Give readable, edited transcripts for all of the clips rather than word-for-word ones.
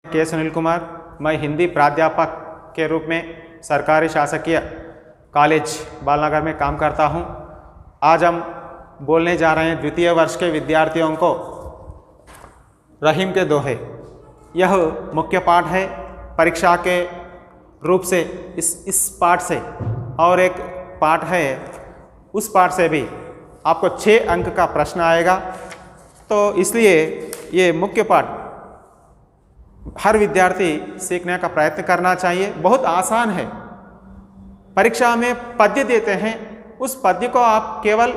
के सुनील कुमार, मैं हिंदी प्राध्यापक के रूप में सरकारी शासकीय कॉलेज बालनगर में काम करता हूं। आज हम बोलने जा रहे हैं द्वितीय वर्ष के विद्यार्थियों को रहीम के दोहे। यह मुख्य पाठ है परीक्षा के रूप से इस पाठ से, और एक पाठ है उस पाठ से भी आपको 6 अंक का प्रश्न आएगा। तो इसलिए ये मुख्य पाठ हर विद्यार्थी सीखने का प्रयत्न करना चाहिए। बहुत आसान है। परीक्षा में पद्य देते हैं, उस पद्य को आप केवल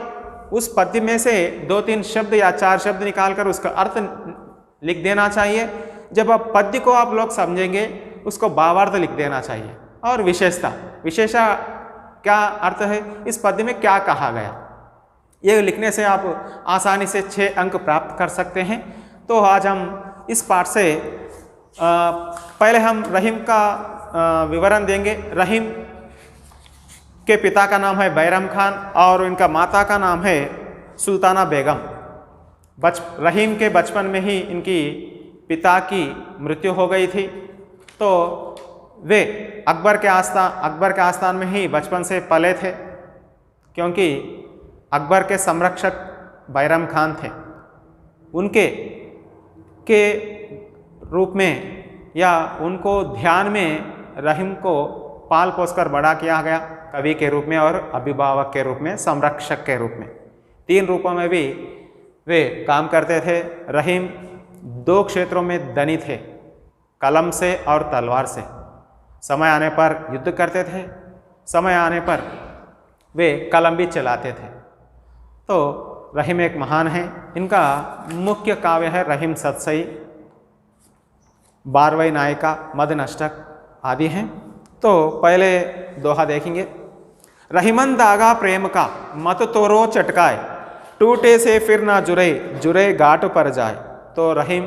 उस पद्य में से 2-3 शब्द या 4 शब्द निकालकर उसका अर्थ लिख देना चाहिए। जब आप पद्य को आप लोग समझेंगे, उसको भावार्थ लिख देना चाहिए। और विशेषा क्या अर्थ है, इस पद्य में क्या कहा गया, ये लिखने से आप आसानी से 6 अंक प्राप्त कर सकते हैं। तो आज हम इस पाठ से पहले हम रहीम का विवरण देंगे। रहीम के पिता का नाम है बैरम खान और इनका माता का नाम है सुल्ताना बेगम। रहीम के बचपन में ही इनकी पिता की मृत्यु हो गई थी। तो वे अकबर के आस्थान में ही बचपन से पले थे, क्योंकि अकबर के संरक्षक बैरम खान थे। उनके रूप में या उनको ध्यान में रहीम को पाल पोसकर बड़ा किया गया, कवि के रूप में और अभिभावक के रूप में, संरक्षक के रूप में। 3 रूपों में भी वे काम करते थे। रहीम 2 क्षेत्रों में धनी थे, कलम से और तलवार से। समय आने पर युद्ध करते थे, समय आने पर वे कलम भी चलाते थे। तो रहीम एक महान है। इनका मुख्य काव्य है रहीम सतसई, 12वीं नायिका, मदनष्टक आदि हैं। तो पहले दोहा देखेंगे। रहीमन दागा प्रेम का, मत तोरो चटकाए, टूटे से फिर ना जुरे, जुरे गाट पर जाए। तो रहीम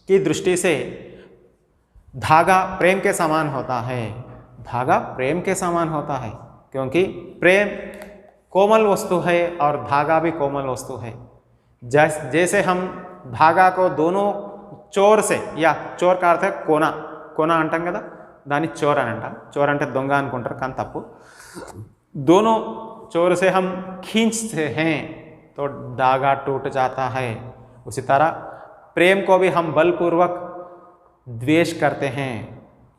की दृष्टि से धागा प्रेम के समान होता है। धागा प्रेम के समान होता है, क्योंकि प्रेम कोमल वस्तु है और धागा भी कोमल वस्तु है। जैसे हम धागा को दोनों चोर से, या चोर का अर्थ है कोना अंटाం కదా, దాన్ని చోర్ అని అంటాం। చోర్ అంటే దొంగ అనుకుంటారు, కానీ తప్పు। दोनों चोर से हम खींचते हैं तो धागा टूट जाता है। उसी तरह प्रेम को भी हम बलपूर्वक द्वेष करते हैं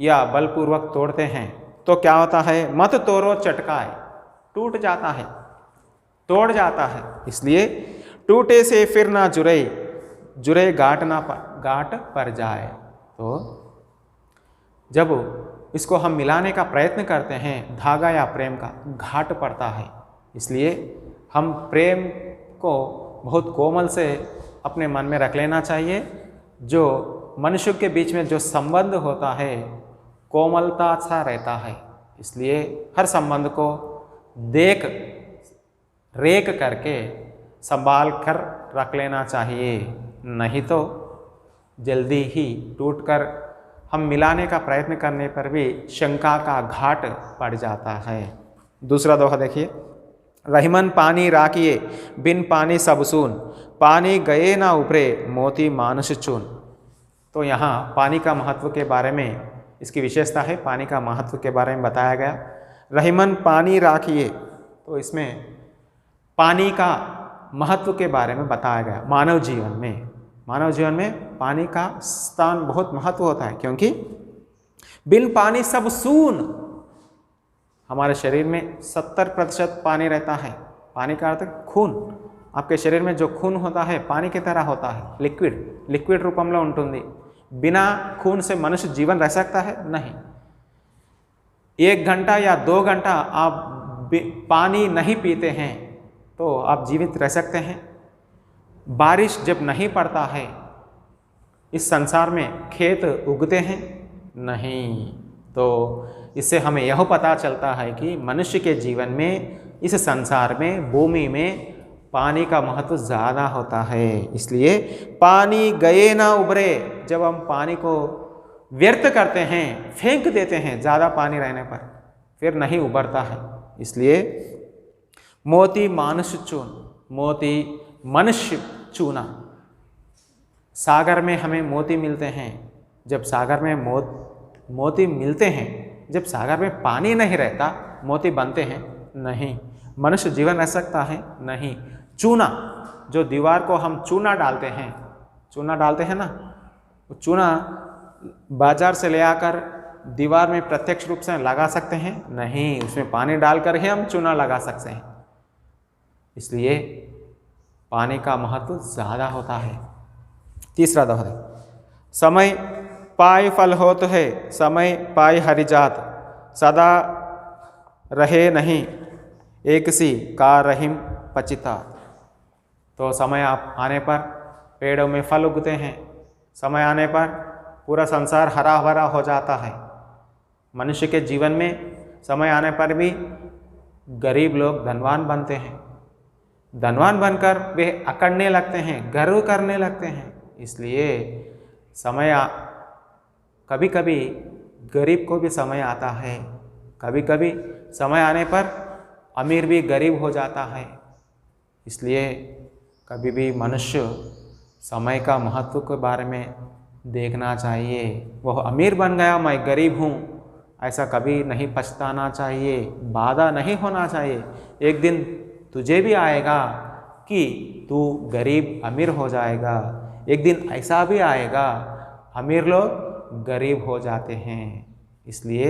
या बलपूर्वक तोड़ते हैं तो क्या होता है, मत तोड़ो चटकाए, टूट जाता है, तोड़ जाता है। इसलिए टूटे से फिर ना जुरे, जुरे गाट पर जाए। तो जब इसको हम मिलाने का प्रयत्न करते हैं, धागा या प्रेम का, घाट पड़ता है। इसलिए हम प्रेम को बहुत कोमल से अपने मन में रख लेना चाहिए। जो मनुष्य के बीच में जो संबंध होता है, कोमलता सा रहता है। इसलिए हर संबंध को देख रेख करके संभाल कर रख लेना चाहिए, नहीं तो जल्दी ही टूटकर हम मिलाने का प्रयत्न करने पर भी शंका का घाट पड़ जाता है। दूसरा दोहा देखिए। रहीमन पानी राखिए, बिन पानी सब सून, पानी गए ना उभरे, मोती मानुष चून। तो यहाँ पानी का महत्व के बारे में, इसकी विशेषता है, पानी का महत्व के बारे में बताया गया। रहीमन पानी राखिए, तो इसमें पानी का महत्व के बारे में बताया गया। मानव जीवन में पानी का स्थान बहुत महत्व होता है, क्योंकि बिन पानी सब सून। हमारे शरीर में 70% पानी रहता है। पानी का अर्थ खून। आपके शरीर में जो खून होता है पानी की तरह होता है, लिक्विड रूपंలో ఉంటుంది। बिना खून से मनुष्य जीवन रह सकता है? नहीं। 1 घंटा या 2 घंटा आप पानी नहीं पीते हैं तो आप जीवित रह सकते हैं? बारिश जब नहीं पड़ता है, इस संसार में खेत उगते हैं? नहीं। तो इससे हमें यह पता चलता है कि मनुष्य के जीवन में, इस संसार में, भूमि में पानी का महत्व ज़्यादा होता है। इसलिए पानी गए ना उभरे, जब हम पानी को व्यर्थ करते हैं, फेंक देते हैं ज़्यादा पानी रहने पर, फिर नहीं उभरता है। इसलिए मोती मानुष चून, मोती मनुष्य चूना। सागर में हमें मोती मिलते हैं, जब सागर में मोती मिलते हैं, जब सागर में पानी नहीं रहता मोती बनते हैं? नहीं। मनुष्य जीवन रह सकता है? नहीं। चूना, जो दीवार को हम चूना डालते हैं, चूना डालते हैं ना, वो चूना बाजार से ले आकर दीवार में प्रत्यक्ष रूप से लगा सकते हैं? नहीं, उसमें पानी डालकर ही हम चूना लगा सकते हैं। इसलिए पानी का महत्व ज़्यादा होता है। तीसरा दोहा, समय पाए फल हो तो है, समय पाए हरि जात, सदा रहे नहीं एक सी का रहीम पचिता। तो समय आने पर पेड़ों में फल उगते हैं, समय आने पर पूरा संसार हरा भरा हो जाता है। मनुष्य के जीवन में समय आने पर भी गरीब लोग धनवान बनते हैं, धनवान बनकर वे अकड़ने लगते हैं, गर्व करने लगते हैं। इसलिए समय कभी कभी गरीब को भी समय आता है, कभी कभी समय आने पर अमीर भी गरीब हो जाता है। इसलिए कभी भी मनुष्य समय का महत्व के बारे में देखना चाहिए। वह अमीर बन गया, मैं गरीब हूँ, ऐसा कभी नहीं पछताना चाहिए, बाधा नहीं होना चाहिए। एक दिन तुझे भी आएगा कि तू गरीब अमीर हो जाएगा, एक दिन ऐसा भी आएगा अमीर लोग गरीब हो जाते हैं। इसलिए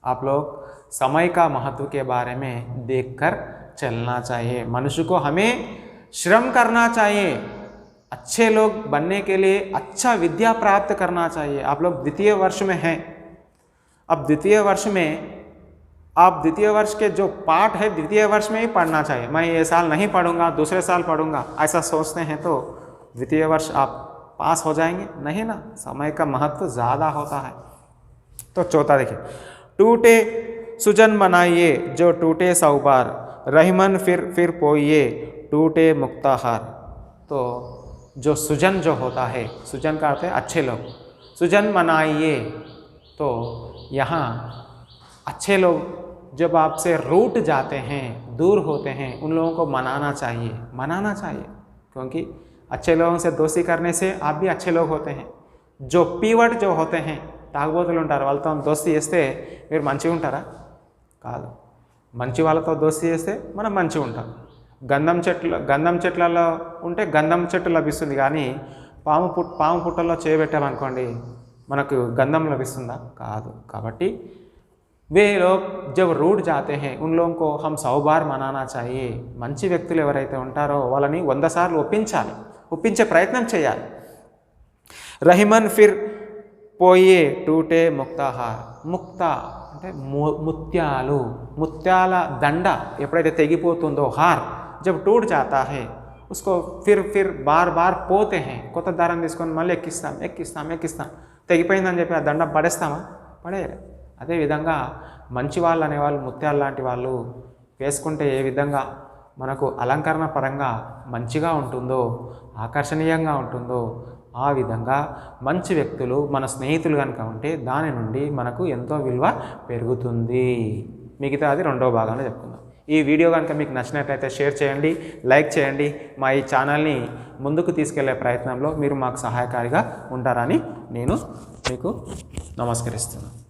आप लोग समय का महत्व के बारे में देखकर चलना चाहिए। मनुष्य को हमें श्रम करना चाहिए, अच्छे लोग बनने के लिए अच्छा विद्या प्राप्त करना चाहिए। आप लोग द्वितीय वर्ष में हैं, अब द्वितीय वर्ष में आप द्वितीय वर्ष के जो पाठ है द्वितीय वर्ष में ही पढ़ना चाहिए। मैं ये साल नहीं पढ़ूंगा, दूसरे साल पढ़ूंगा, ऐसा सोचते हैं तो द्वितीय वर्ष आप पास हो जाएंगे? नहीं ना, समय का महत्व ज़्यादा होता है। तो चौथा देखिए, टूटे सुजन बनाइए जो टूटे सौ बार, रहीमन फिर पोइए टूटे मुक्ताहार। तो जो सुजन जो होता है, सुजन का अर्थ है अच्छे लोग, सुजन मनाइए। तो यहाँ अच्छे लोग जब आपसे रूठ जाते हैं, दूर होते हैं, उन लोगों को मनाना चाहिए, मनाना चाहिए, क्योंकि अच्छे लोगों से दोस्ती करने से आप भी अच्छे लोग होते हैं। जो पीवट जो होते हैं, తాగుబోతులు ఉంటారు, వాళ్ళతో దోస్తీ చేస్తే మీరు మంచిగా ఉంటారా? కాదు. మంచి వాళ్ళతో దోస్తీ చేస్తే మనం మంచిగా ఉంటాం. గంధం చెట్లలో ఉంటే గంధం చెట్టు లభిస్తుంది, కానీ పాము పుట్టల్లో చేయబెట్టామనుకోండి మనకు గంధం లభిస్తుందా? కాదు. కాబట్టి वे लोग जब रूठ जाते हैं उन लोगों को हम 100 बार मनाना चाहिए। మంచి వ్యక్తులు ఎవరైతే ఉంటారో వాళ్ళని 100 సార్లు ఒప్పించాలి, ఒప్పించే ప్రయత్నం చేయాలి। రహిమన్ ఫిర్ పోయే టూటే ముక్తాహార్, ముక్త అంటే ముత్యాలు, ముత్యాల దండ ఎప్పుడైతే తెగిపోతుందో, హార్ जब टूट जाता है उसको फिर बार बार పోతే हैं, కొత్త దారం తీసుకొని మళ్ళీ ఎక్కిస్తాం, తెగిపోయిందని చెప్పి ఆ దండ పడేస్తామా? పడేయరు। అదేవిధంగా మంచి వాళ్ళు అనేవాళ్ళు ముత్యాలు లాంటి వాళ్ళు వేసుకుంటే ఏ విధంగా మనకు అలంకరణ పరంగా మంచిగా ఉంటుందో, ఆకర్షణీయంగా ఉంటుందో, ఆ విధంగా మంచి వ్యక్తులు మన స్నేహితులు కనుక ఉంటే దాని నుండి మనకు ఎంతో విలువ పెరుగుతుంది। మిగతా అది రెండో భాగంలో చెప్పుకుందాం। ఈ వీడియో కనుక మీకు నచ్చినట్లయితే షేర్ చేయండి, లైక్ చేయండి। మా ఈ ఛానల్ని ముందుకు తీసుకెళ్లే ప్రయత్నంలో మీరు మాకు సహాయకారిగా ఉంటారని నేను మీకు నమస్కరిస్తున్నాను।